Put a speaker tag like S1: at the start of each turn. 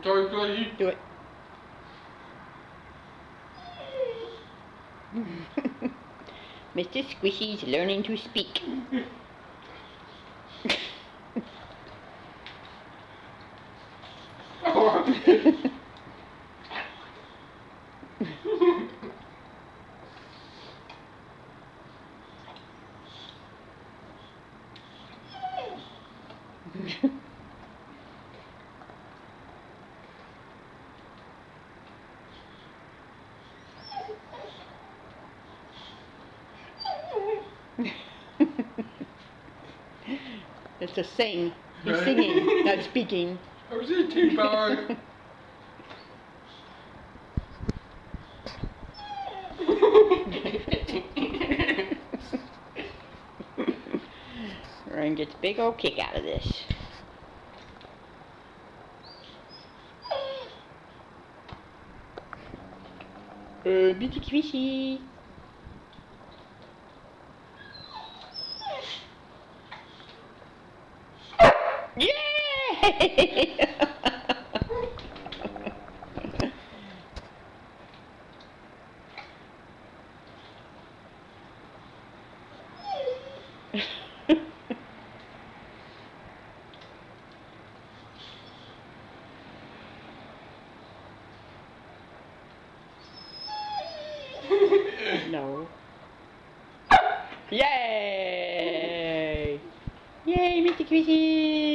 S1: Toy Story.
S2: Do it. Mr. Squishy's learning to speak. It's a sing. He's singing, not speaking.
S1: I was eating, bye.
S2: Ryan gets a big old kick out of this. Bitty Squishy. Yay! No. Yay! Yay, Mr. Squishy!